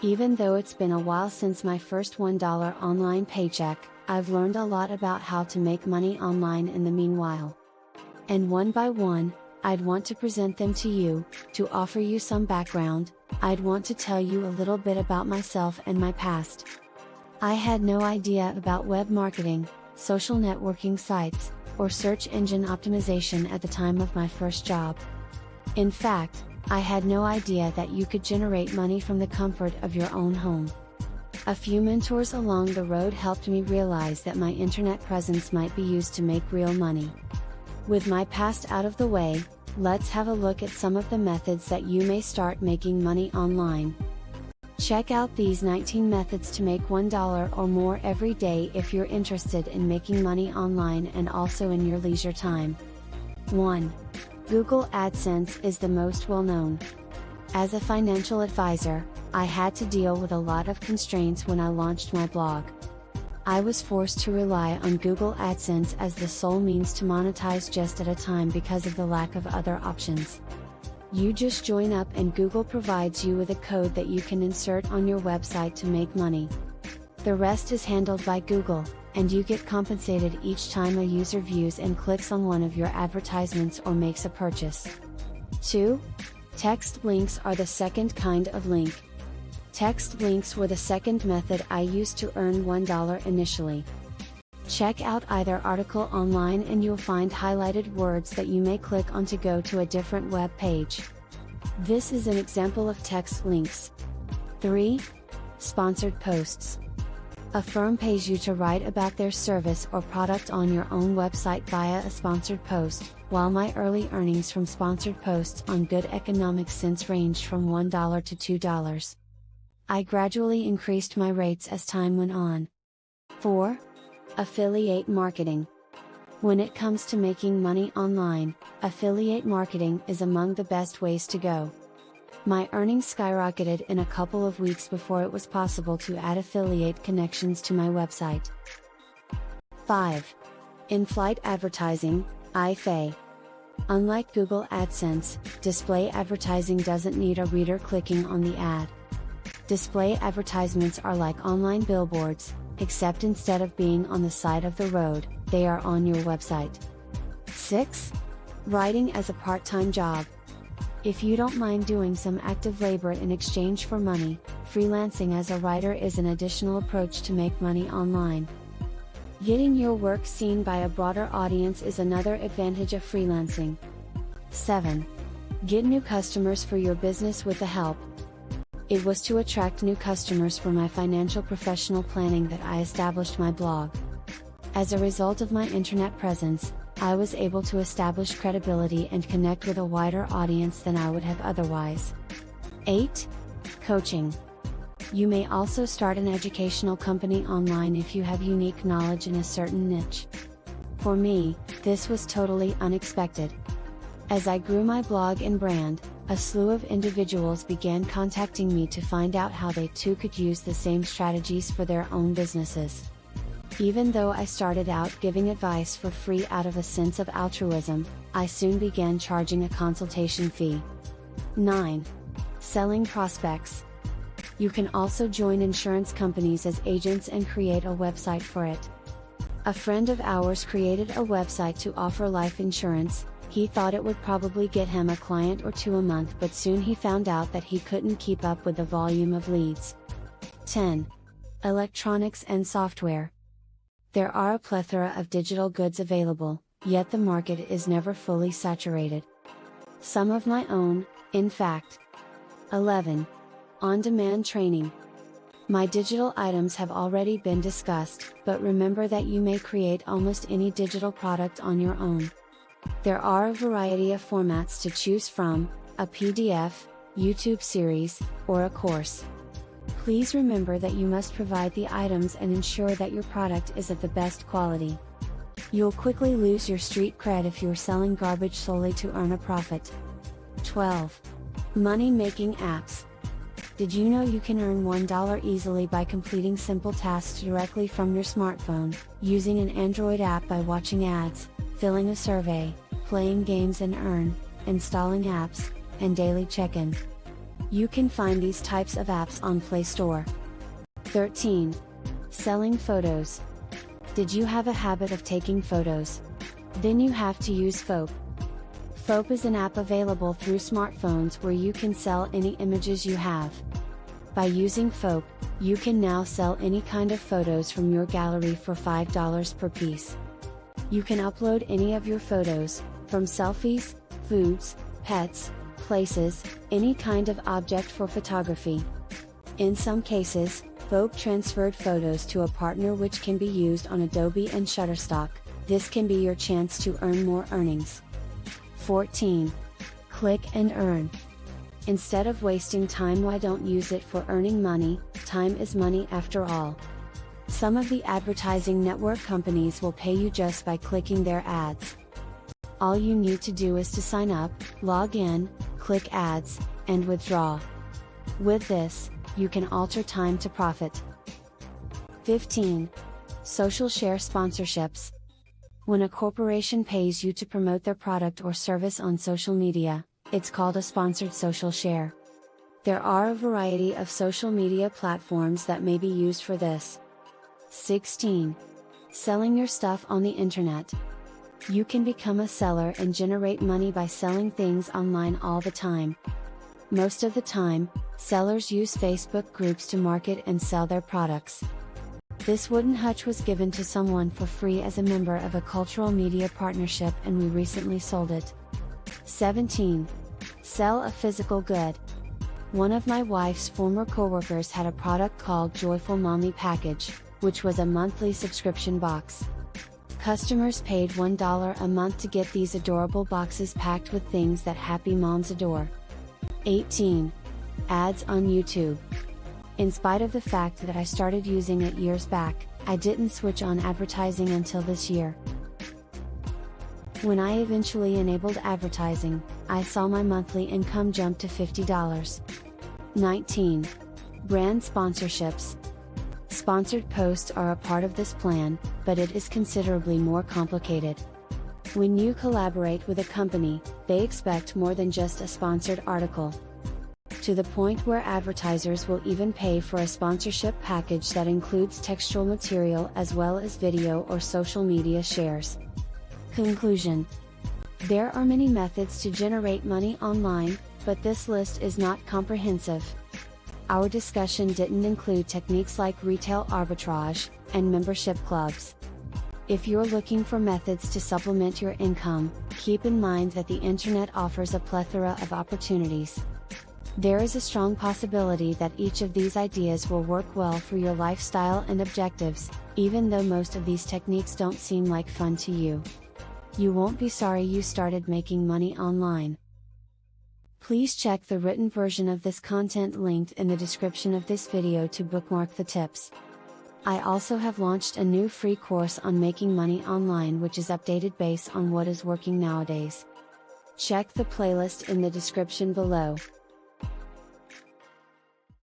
Even though it's been a while since my first $1 online paycheck, I've learned a lot about how to make money online in the meanwhile. And one by one, I'd want to present them to you. To offer you some background, I'd want to tell you a little bit about myself and my past. I had no idea about web marketing, social networking sites, or search engine optimization at the time of my first job. In fact, I had no idea that you could generate money from the comfort of your own home. A few mentors along the road helped me realize that my internet presence might be used to make real money. With my past out of the way, let's have a look at some of the methods that you may start making money online. Check out these 19 methods to make $1 or more every day if you're interested in making money online and also in your leisure time. 1. Google Adsense is the most well-known. As a financial advisor, I had to deal with a lot of constraints when I launched my blog. I was forced to rely on Google Adsense as the sole means to monetize just at a time because of the lack of other options. You just join up and Google provides you with a code that you can insert on your website to make money. The rest is handled by Google, and you get compensated each time a user views and clicks on one of your advertisements or makes a purchase. 2. Text links are the second kind of link. Text links were the second method I used to earn $1 initially. Check out either article online and you'll find highlighted words that you may click on to go to a different web page. This is an example of text links. 3. Sponsored posts. A firm pays you to write about their service or product on your own website via a sponsored post, while my early earnings from sponsored posts on Good Economic Sense ranged from $1 to $2. I gradually increased my rates as time went on. 4. Affiliate marketing. When it comes to making money online, affiliate marketing is among the best ways to go. My earnings skyrocketed in a couple of weeks before it was possible to add affiliate connections to my website. 5. In-flight advertising, IFA. Unlike Google AdSense, display advertising doesn't need a reader clicking on the ad. Display advertisements are like online billboards, except instead of being on the side of the road, they are on your website. 6. Writing as a part-time job. If you don't mind doing some active labor in exchange for money, freelancing as a writer is an additional approach to make money online. Getting your work seen by a broader audience is another advantage of freelancing. 7. Get new customers for your business with the help. It was to attract new customers for my financial professional planning that I established my blog. As a result of my internet presence, I was able to establish credibility and connect with a wider audience than I would have otherwise. 8. Coaching. You may also start an educational company online if you have unique knowledge in a certain niche. For me, this was totally unexpected. As I grew my blog and brand, a slew of individuals began contacting me to find out how they too could use the same strategies for their own businesses. Even though I started out giving advice for free out of a sense of altruism, I soon began charging a consultation fee. 9. Selling prospects. You can also join insurance companies as agents and create a website for it. A friend of ours created a website to offer life insurance. He thought it would probably get him a client or two a month, but soon he found out that he couldn't keep up with the volume of leads. 10. Electronics and software. There are a plethora of digital goods available, yet the market is never fully saturated. Some of my own, in fact. 11. On-demand training. My digital items have already been discussed, but remember that you may create almost any digital product on your own. There are a variety of formats to choose from: a PDF, YouTube series, or a course. Please remember that you must provide the items and ensure that your product is of the best quality. You'll quickly lose your street cred if you're selling garbage solely to earn a profit. 12. Money-making apps. Did you know you can earn $1 easily by completing simple tasks directly from your smartphone, using an Android app by watching ads, filling a survey, playing games and earn, installing apps, and daily check-in? You can find these types of apps on Play Store. 13. Selling photos. Did you have a habit of taking photos? Then you have to use Fope. Fope is an app available through smartphones where you can sell any images you have. By using Fope, you can now sell any kind of photos from your gallery for $5 per piece. You can upload any of your photos, from selfies, foods, pets, places, any kind of object for photography. In some cases, Fope transferred photos to a partner which can be used on Adobe and Shutterstock. This can be your chance to earn more earnings. 14. Click and earn. Instead of wasting time, why don't use it for earning money? Time is money after all. Some of the advertising network companies will pay you just by clicking their ads. All you need to do is to sign up, log in, click ads, and withdraw. With this, you can alter time to profit. 15. Social share sponsorships. When a corporation pays you to promote their product or service on social media, it's called a sponsored social share. There are a variety of social media platforms that may be used for this. 16. Selling your stuff on the internet. You can become a seller and generate money by selling things online all the time. Most of the time, sellers use Facebook groups to market and sell their products. This wooden hutch was given to someone for free as a member of a cultural media partnership, and we recently sold it. 17. Sell a physical good. One of my wife's former coworkers had a product called Joyful Mommy Package, which was a monthly subscription box. Customers paid $1 a month to get these adorable boxes packed with things that happy moms adore. 18. Ads on YouTube. In spite of the fact that I started using it years back, I didn't switch on advertising until this year. When I eventually enabled advertising, I saw my monthly income jump to $50. 19. Brand sponsorships. Sponsored posts are a part of this plan, but it is considerably more complicated. When you collaborate with a company, they expect more than just a sponsored article. To the point where advertisers will even pay for a sponsorship package that includes textual material as well as video or social media shares. Conclusion. There are many methods to generate money online, but this list is not comprehensive. Our discussion didn't include techniques like retail arbitrage and membership clubs. If you're looking for methods to supplement your income, keep in mind that the internet offers a plethora of opportunities. There is a strong possibility that each of these ideas will work well for your lifestyle and objectives, even though most of these techniques don't seem like fun to you. You won't be sorry you started making money online. Please check the written version of this content linked in the description of this video to bookmark the tips. I also have launched a new free course on making money online, which is updated based on what is working nowadays. Check the playlist in the description below.